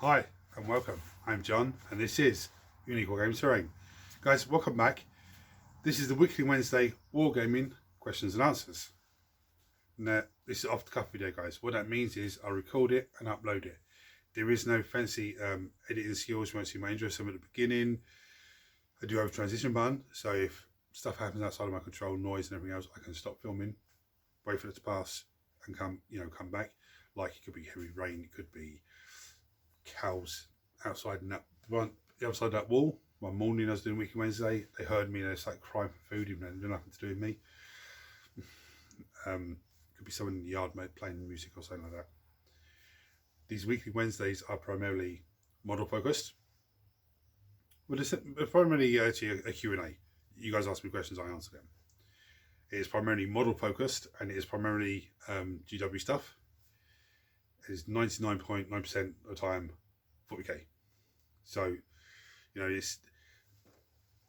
Hi and welcome. I'm John and this is Unique Wargaming Terrain. Guys, welcome back. This is the weekly Wednesday Wargaming questions and answers. Now, this is off the cuff video, guys. What that means is I record it and upload it. There is no fancy editing skills. You won't see my intro. So at the beginning, I do have a transition button. So if stuff happens outside of my control, noise and everything else, I can stop filming, wait for it to pass and come back. Like it could be heavy rain, it could be cows outside in that outside that wall. One morning I was doing Weekly Wednesday, they heard me and they started crying for food, even though it had nothing to do with me. Could be someone in the yard playing music or something like that. These Weekly Wednesdays are primarily model focused. Well, it's primarily actually a Q&A. You guys ask me questions, I answer them. It is primarily model focused and it is primarily GW stuff. It is 99.9% of the time 40k. So, you know,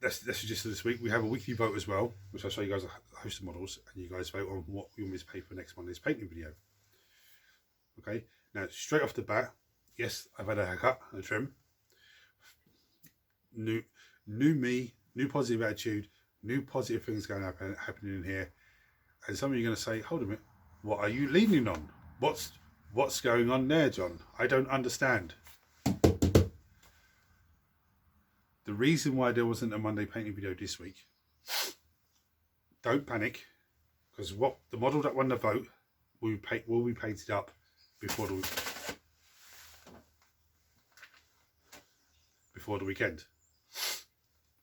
that's just this week. We have a weekly vote as well, which I'll show you guys a host of models, and you guys vote on what you want me to pay for next Monday's painting video. Okay, now straight off the bat, yes, I've had a haircut and a trim. New me, new positive attitude, new positive things happening in here. And some of you are going to say, hold a minute, what are you leaning on? What's going on there, John? I don't understand. The reason why there wasn't a Monday painting video this week, don't panic, because the model that won the vote will be painted up before the weekend,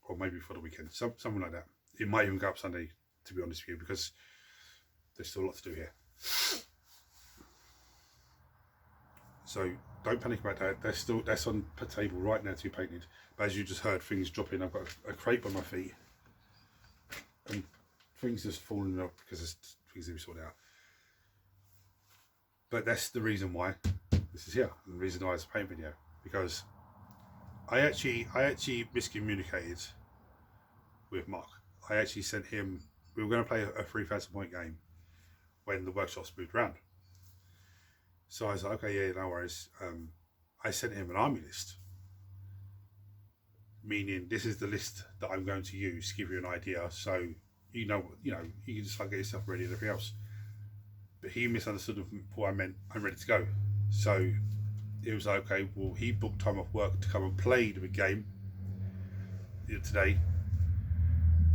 or maybe before the weekend, something like that. It might even go up Sunday, to be honest with you, because there's still a lot to do here. So don't panic about that. That's on the table right now to be painted. But as you just heard, things dropping. I've got a crate by my feet, and things just falling up because there's things to be sorted out. But that's the reason why this is here, and the reason why it's a paint video, because I actually miscommunicated with Mark. I actually sent him. We were going to play a 3,000 point game when the workshops moved around. So I was like, okay, yeah, no worries. I sent him an army list, meaning this is the list that I'm going to use to give you an idea. So you can just like get yourself ready and everything else. But he misunderstood what I meant. I'm ready to go. So it was like, okay, well, he booked time off work to come and play the game today.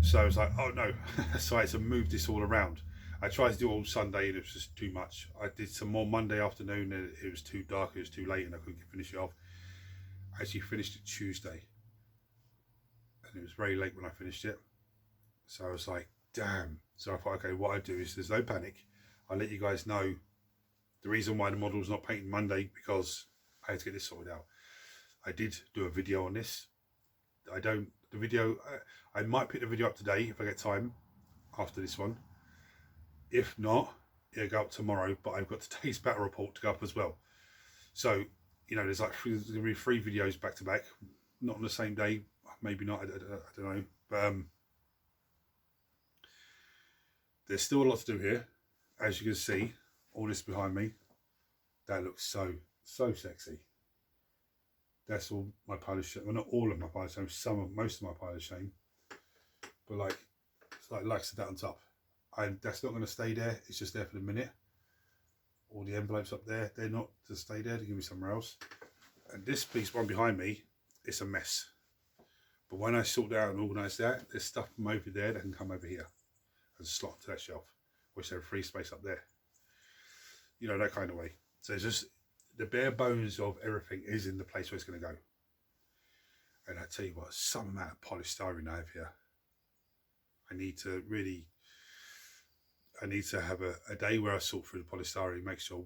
So I was like, oh no. So I had to move this all around. I tried to do it all Sunday and it was just too much. I did some more Monday afternoon and it was too dark, it was too late and I couldn't finish it off. I actually finished it Tuesday and it was very late when I finished it. So I was like, damn. So I thought, okay, what I do is there's no panic. I'll let you guys know the reason why the model's not painted Monday, because I had to get this sorted out. I did do a video on this. I might pick the video up today if I get time after this one. If not, it'll go up tomorrow, but I've got today's battle report to go up as well. So, you know, there's going to be 3 videos back to back, not on the same day, maybe not, I don't know. But there's still a lot to do here. As you can see, all this behind me, that looks so sexy. That's all my pile of shame. Well, not all of my pile of shame, most of my pile of shame. But like, it's like likes of that on top. That's not going to stay there. It's just there for the minute. All the envelopes up there, they're not to stay there. They're going to be somewhere else. And this piece, one behind me, it's a mess. But when I sort out and organise that, there's stuff from over there that can come over here and slot to that shelf, which there's free space up there. You know, that kind of way. So it's just the bare bones of everything is in the place where it's going to go. And I tell you what, some amount of polystyrene I have here. I need to have a day where I sort through the polystyrene, make sure,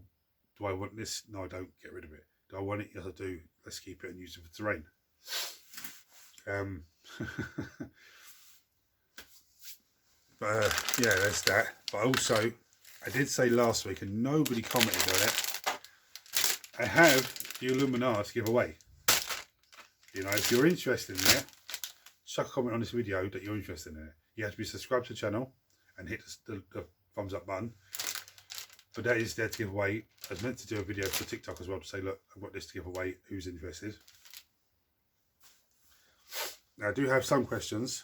do I want this? No, I don't, get rid of it. Do I want it? Yes, I do. Let's keep it and use it for terrain. But yeah, there's that. But also, I did say last week, and nobody commented on it, I have the Illuminati to give away. You know, if you're interested in it, chuck a comment on this video that you're interested in it. You have to be subscribed to the channel and hit the thumbs up button. But that is there to give away. I was meant to do a video for TikTok as well to say, look, I've got this to give away, who's interested. Now I do have some questions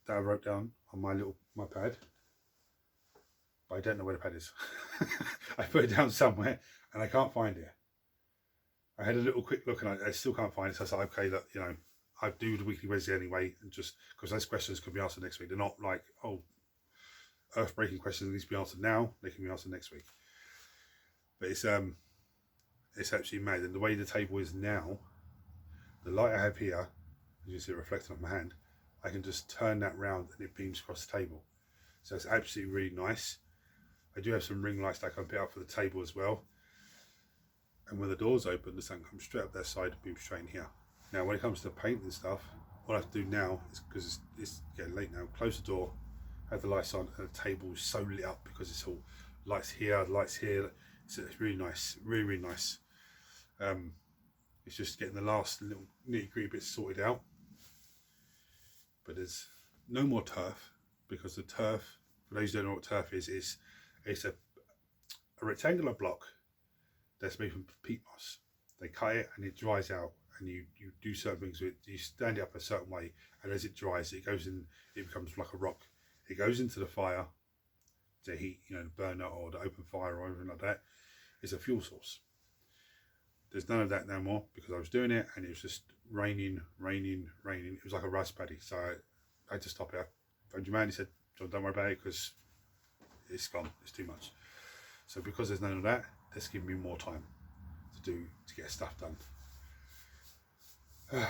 that I wrote down on my pad, but I don't know where the pad is. I put it down somewhere and I can't find it. I had a little quick look and I still can't find it, so I was like, okay, look, you know, I do the weekly Wednesday anyway, and just because those questions could be answered next week. They're not like, oh, earth-breaking questions that need to be answered now, they can be answered next week. But it's absolutely mad. And the way the table is now, the light I have here, as you see it reflected on my hand, I can just turn that round and it beams across the table. So it's absolutely really nice. I do have some ring lights that I can put up for the table as well. And when the doors open, the sun comes straight up that side and beams straight in here. Now when it comes to paint and stuff, what I have to do now is, because it's getting late now, close the door, have the lights on, and the table is so lit up because it's all lights here, lights here. It's really nice, really nice. It's just getting the last little nitty-gritty bits sorted out. But there's no more turf, because the turf, for those who don't know what turf is, it's a rectangular block that's made from peat moss. They cut it and it dries out, and you do certain things with it. You stand it up a certain way, and as it dries, it goes in, it becomes like a rock. It goes into the fire to heat, you know, the burner or the open fire or anything like that. It's a fuel source. There's none of that no more, because I was doing it and it was just raining. It was like a rice paddy, so I had to stop it. I phoned your man, he said, John, don't worry about it because it's gone, it's too much. So because there's none of that, that's giving me more time to get stuff done. And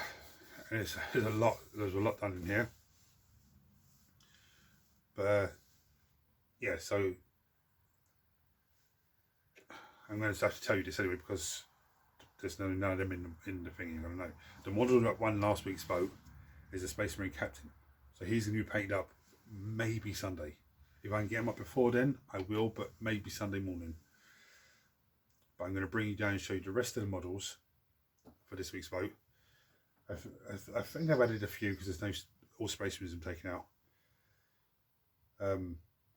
there's a lot done in here. But yeah, so I'm going to have to tell you this anyway, because there's none of them in the thing. You're going to know. The model that won last week's vote is a Space Marine Captain. So he's going to be painted up maybe Sunday. If I can get him up before then, I will, but maybe Sunday morning. But I'm going to bring you down and show you the rest of the models for this week's vote. I think I've added a few because there's no all Space Marines taken out.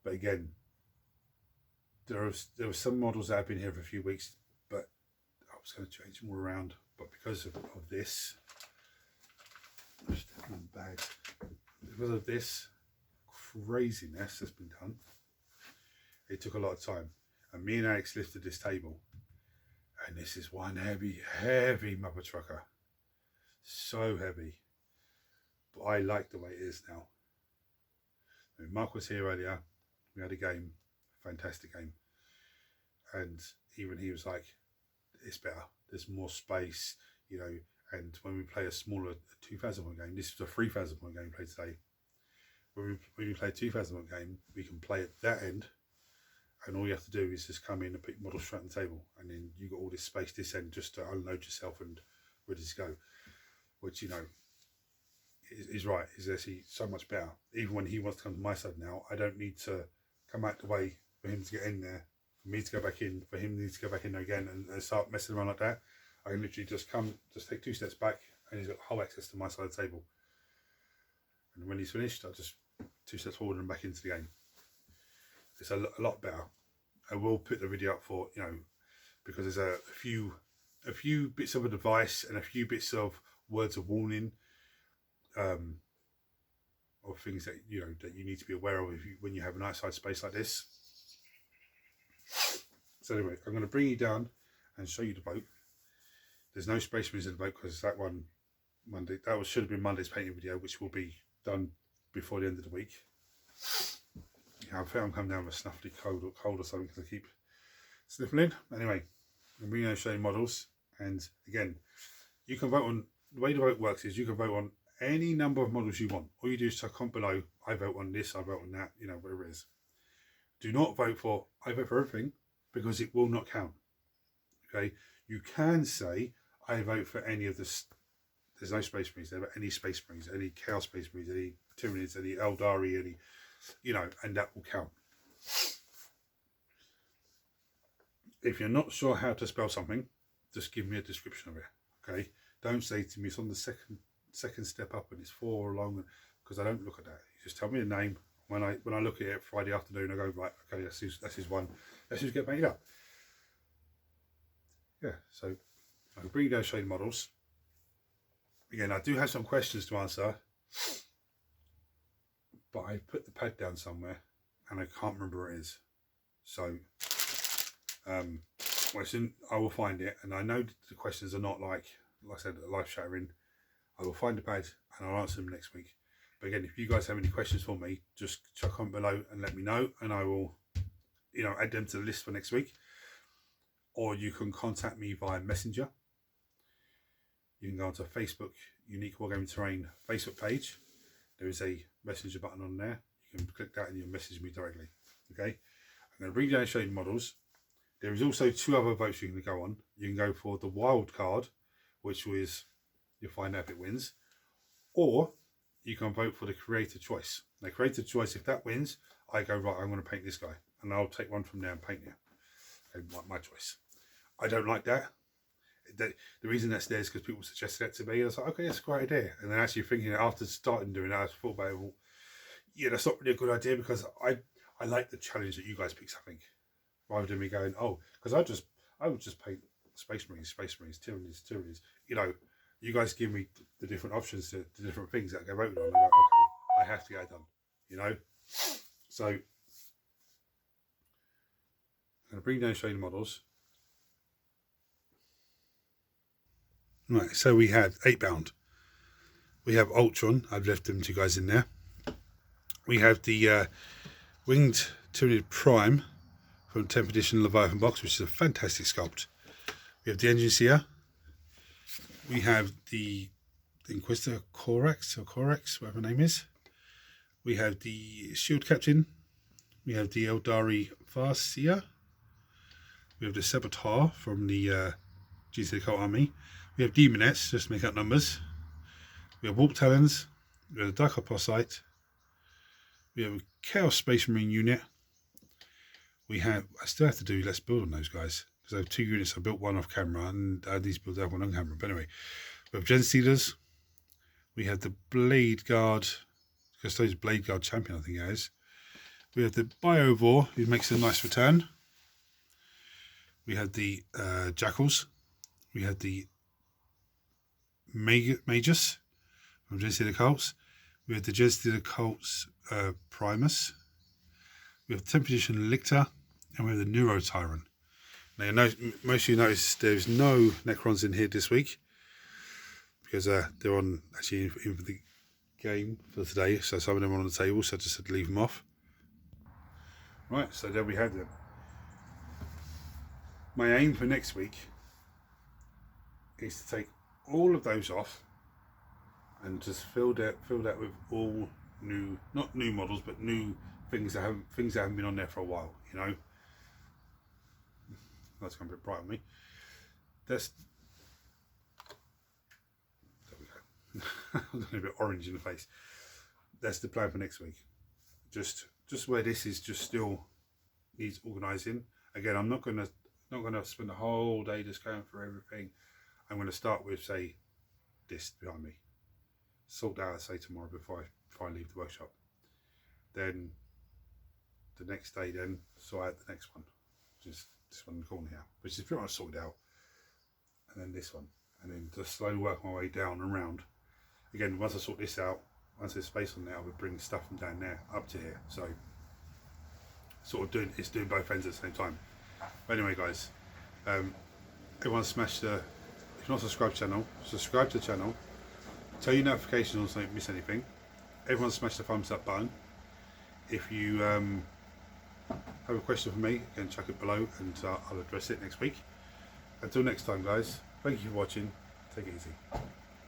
But again, there were some models that have been here for a few weeks, but I was going to change them all around. But because of this, because of this craziness that's been done, it took a lot of time. And me and Alex lifted this table, and this is one heavy mother trucker. So heavy. But I like the way it is now. I mean, Mark was here earlier. We had a game, fantastic game. And even he was like, it's better. There's more space, you know. And when we play a smaller 2,000 point game, this is a 3,000 point game we played today. When we play a 2,000 point game, we can play at that end, and all you have to do is just come in and put models straight on the table, and then you got all this space this end just to unload yourself and ready to go. Which, you know, is right, is actually so much better. Even when he wants to come to my side now, I don't need to come out the way for him to get in there, for me to go back in, for him to need to go back in there again and start messing around like that. I can literally just take 2 steps back, and he's got whole access to my side of the table. And when he's finished, I'll just 2 steps forward and back into the game. It's a lot better. I will put the video up for, you know, because there's a few bits of advice and a few bits of words of warning, of things that you need to be aware of when you have an outside space like this. So anyway, I'm going to bring you down and show you the boat. There's no Space Marines in the boat because that one should have been Monday's painting video, which will be done before the end of the week. Yeah, I think I'm coming down with a snuffly cold or something because I keep sniffling. Anyway, I'm going to show you models, and again, you can vote on. The way the vote works is you can vote on any number of models you want. All you do is comment below, I vote on this, I vote on that, you know, whatever it is. Do not vote for, I vote for everything, because it will not count. Okay? You can say, I vote for any of this. There's no Space Marines there, but any Space Marines, any Chaos Space Marines, any Tyranids, any Eldari, any, you know, and that will count. If you're not sure how to spell something, just give me a description of it. Okay? Don't say to me it's on the second step up and it's 4 long, because I don't look at that. You just tell me the name, When I look at it Friday afternoon, I go, right, okay, that's his one. Let's just get painted up. Yeah, so I can bring you down, show you the models. Again, I do have some questions to answer, but I put the pad down somewhere and I can't remember where it is. So well, soon I will find it, and I know the questions are not like I said, life shattering. I will find the pad and I'll answer them next week. But again, if you guys have any questions for me, just chuck on below and let me know, and I will, you know, add them to the list for next week. Or you can contact me via Messenger. You can go onto Facebook, Unique Wargaming Terrain Facebook page. There is a messenger button on there. You can click that and you'll message me directly. Okay, I'm going to bring down and show you the models. There is also 2 other votes you can go on. You can go for the wild card, which was, you'll find out if it wins, or you can vote for the creator choice. Now, creator choice, if that wins, I go, right, I'm going to paint this guy, and I'll take one from there and paint you. Okay, my choice. I don't like that. The reason that's there is because people suggested that to me. I was like, okay, that's a great idea. And then actually thinking after starting doing that, I thought about it, well, yeah, that's not really a good idea, because I like the challenge that you guys pick something, rather than me going, oh, because I would just paint Space Marines, Tyranids. You know, you guys give me the different options to the different things that I go voting on. And I go, okay, I have to get it done. You know, so I'm going to bring down and show you the models. Right, so we have 8 bound. We have Ultron. I've left them 2 guys in there. We have the Winged Tyranid Prime from 10th edition Leviathan box, which is a fantastic sculpt. We have the Engine Seer. We have the Inquisitor Corax, whatever her name is. We have the Shield Captain. We have the Eldari Farseer. We have the Saboteur from the GC Cult Army. We have Demonettes, just to make up numbers. We have Warp Talons. We have the Dark Opposite. We have a Chaos Space Marine unit. We have, I still have to do Let's Build on those guys, because I have 2 units. I built one off camera, and I had these built out one on camera. But anyway, we have Gen Stealers. We have the Blade Guard, Custodian's Blade Guard Champion, I think it is. We have the Biovore, who makes a nice return. We have the Jackals. We have the Magus from Gen Stealer Cults. We have the Gen Stealer Cults Primus. We have the 10th edition Lictor, and we have the Neuro Tyrant. Now, most of you notice there's no Necrons in here this week, because they're on actually in for the game for today. So some of them are on the table, so I just had to leave them off. Right, so there we have them. My aim for next week is to take all of those off and just fill that with all new, not new models, but new things that haven't been on there for a while. You know, that's going to be bright on me. There we go. I'm a bit orange in the face. That's the plan for next week. Just where this is just still needs organising. Again, I'm not gonna spend the whole day just going through everything. I'm going to start with, say, this behind me. Sort that out, say, tomorrow before I leave the workshop. Then the next day, then sort out the next one. Just this one in the corner here, which is pretty much sorted out. And then this one. And then just slowly work my way down and round. Again, once I sort this out, once there's space on there, I would bring stuff from down there up to here. So, sort of doing both ends at the same time. But anyway, guys, everyone smash the, if you're not subscribed to the channel, subscribe to the channel, turn your notifications on so you don't miss anything. Everyone smash the thumbs up button. If you have a question for me, again, chuck it below and I'll address it next week. Until next time, guys, thank you for watching. Take it easy.